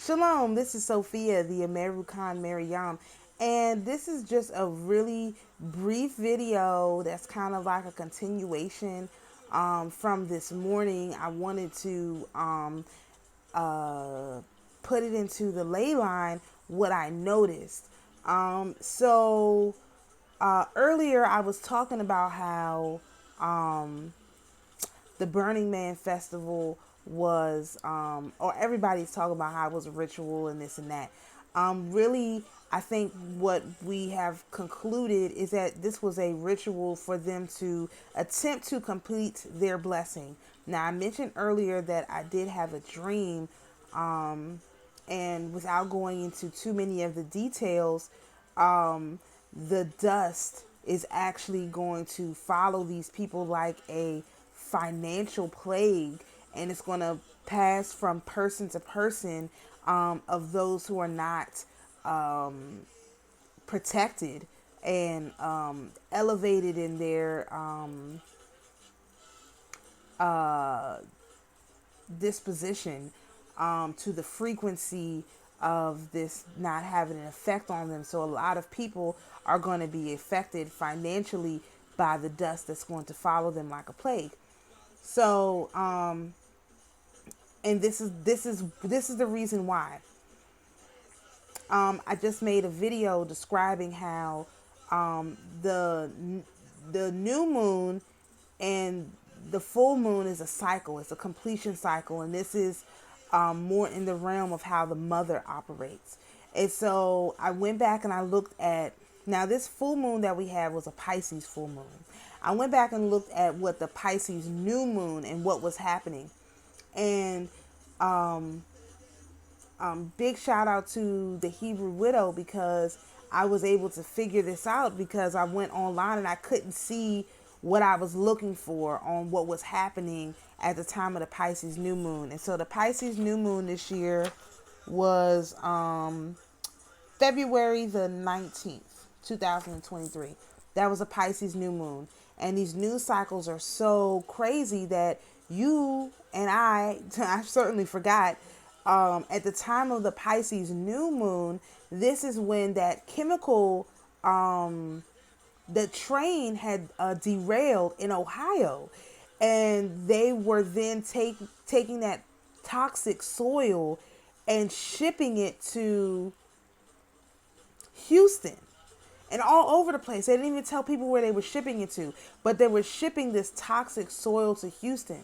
Shalom, this is Sophia, the AmaruKhan Miriyam, and this is just a really brief video that's kind of like a continuation from this morning. I wanted to uh, put it into the ley line what I noticed. Earlier I was talking about how the Burning Man festival was, or everybody's talking about how it was a ritual and this and that. Really, I think what we have concluded is that this was a ritual for them to attempt to complete their blessing. Now, I mentioned earlier that I did have a dream, and without going into too many of the details, the dust is actually going to follow these people like a financial plague, and it's going to pass from person to person, of those who are not protected and elevated in their disposition, to the frequency of this not having an effect on them. So a lot of people are going to be affected financially by the dust that's going to follow them like a plague. So, and this is the reason why. I just made a video describing how the new moon and the full moon is a cycle. It's a completion cycle, and this is more in the realm of how the mother operates. And so I went back and I looked at, now this full moon that we had was a Pisces full moon. I went back and looked at what the Pisces new moon and what was happening. And big shout out to the Hebrew widow, because I was able to figure this out because I went online and I couldn't see what I was looking for on what was happening at the time of the Pisces new moon. And so the Pisces new moon this year was February the 19th, 2023. That was a Pisces new moon. And these news cycles are so crazy that you and I certainly forgot, at the time of the Pisces new moon, this is when that chemical, the train had derailed in Ohio, and they were then taking that toxic soil and shipping it to Houston and all over the place. They didn't even tell people where they were shipping it to, but they were shipping this toxic soil to Houston.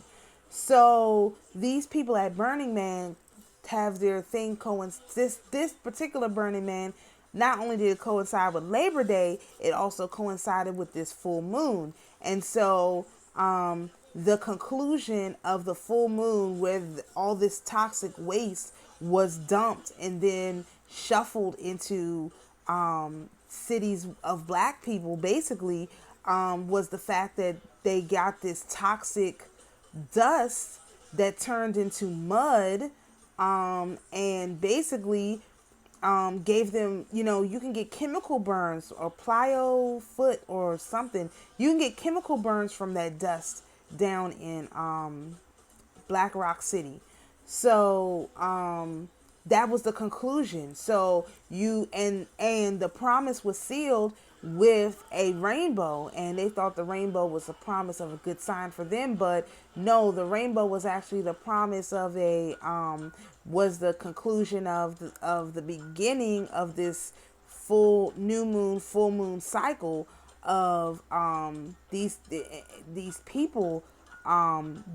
So these people at Burning Man have their thing this particular Burning Man, not only did it coincide with Labor Day, it also coincided with this full moon. And so the conclusion of the full moon, where all this toxic waste was dumped and then shuffled into cities of black people, basically, was the fact that they got this toxic dust that turned into mud, and basically gave them, you can get chemical burns or plyo foot or something. You can get chemical burns from that dust down in Black Rock City. So that was the conclusion. So and the promise was sealed with a rainbow, and they thought the rainbow was a promise of a good sign for them, but no, the rainbow was actually the promise of was the conclusion of the beginning of this full moon cycle of these people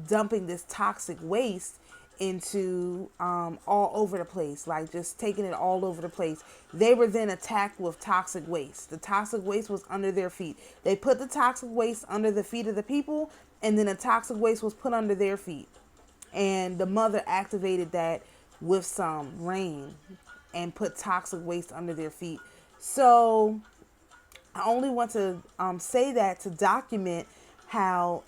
dumping this toxic waste into all over the place, like just taking it all over the place. They were then attacked with toxic waste. The toxic waste was under their feet. They put the toxic waste under the feet of the people, and then the toxic waste was put under their feet. And the mother activated that with some rain and put toxic waste under their feet. So I only want to say that to document how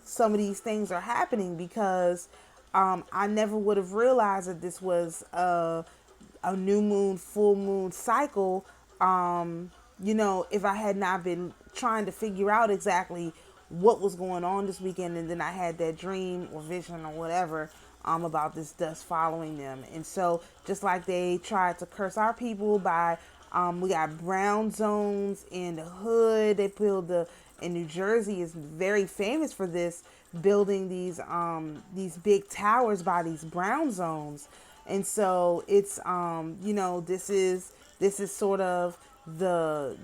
some of these things are happening, because I never would have realized that this was a new moon, full moon cycle, if I had not been trying to figure out exactly what was going on this weekend, and then I had that dream or vision or whatever about this dust following them. And so just like they tried to curse our people by, we got brown zones in the hood. They build in New Jersey is very famous for this, building these big towers by these brown zones. And so it's, this is sort of the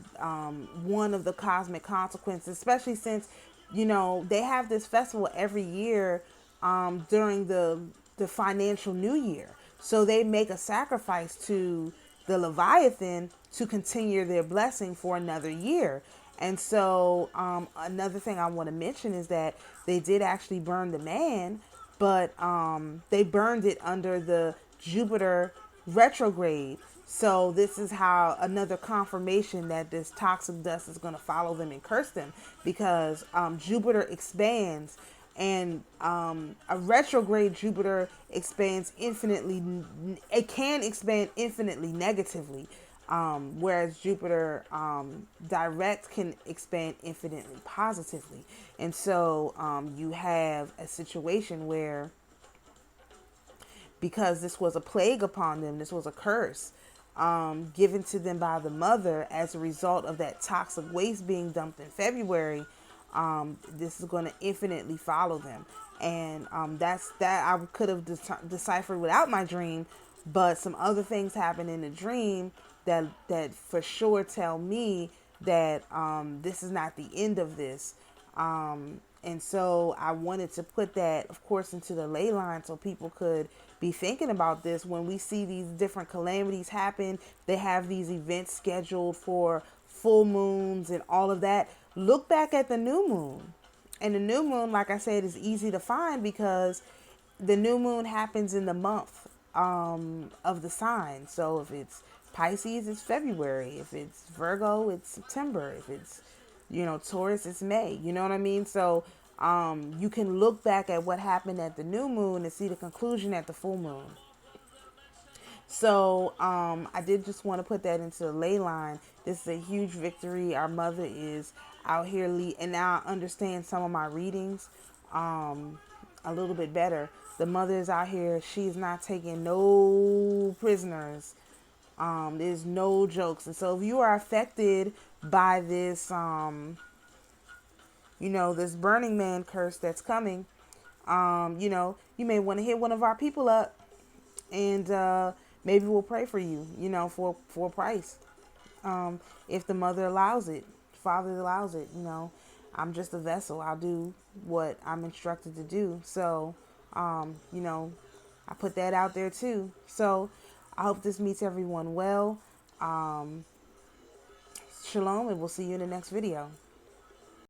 one of the cosmic consequences, especially since, they have this festival every year during the financial new year. So they make a sacrifice to the Leviathan to continue their blessing for another year. And so another thing I want to mention is that they did actually burn the man, but they burned it under the Jupiter retrograde. So this is how another confirmation that this toxic dust is going to follow them and curse them, because Jupiter expands, and a retrograde Jupiter expands infinitely. It can expand infinitely negatively, whereas Jupiter direct can expand infinitely positively. And so you have a situation where, because this was a plague upon them, this was a curse given to them by the mother as a result of that toxic waste being dumped in February, this is going to infinitely follow them. And that's that I could have deciphered without my dream, but some other things happen in the dream that for sure tell me that this is not the end of this. And so I wanted to put that, of course, into the ley line so people could be thinking about this. When we see these different calamities happen, they have these events scheduled for full moons and all of that. Look back at the new moon. And the new moon, like I said, is easy to find because the new moon happens in the month of the sign. So if it's Pisces, it's February. If it's Virgo, it's September. If it's, Taurus, it's May. You know what I mean? So you can look back at what happened at the new moon and see the conclusion at the full moon. So I did just want to put that into the ley line. This is a huge victory. Our mother is out here, and now I understand some of my readings a little bit better. The mother is out here. She's not taking no prisoners. There's no jokes. And so if you are affected by this, this Burning Man curse that's coming, you may want to hit one of our people up, and maybe we'll pray for you, for a price. If the mother allows it, father allows it, I'm just a vessel. I'll do what I'm instructed to do. So, I put that out there too. So I hope this meets everyone well. Shalom, and we'll see you in the next video.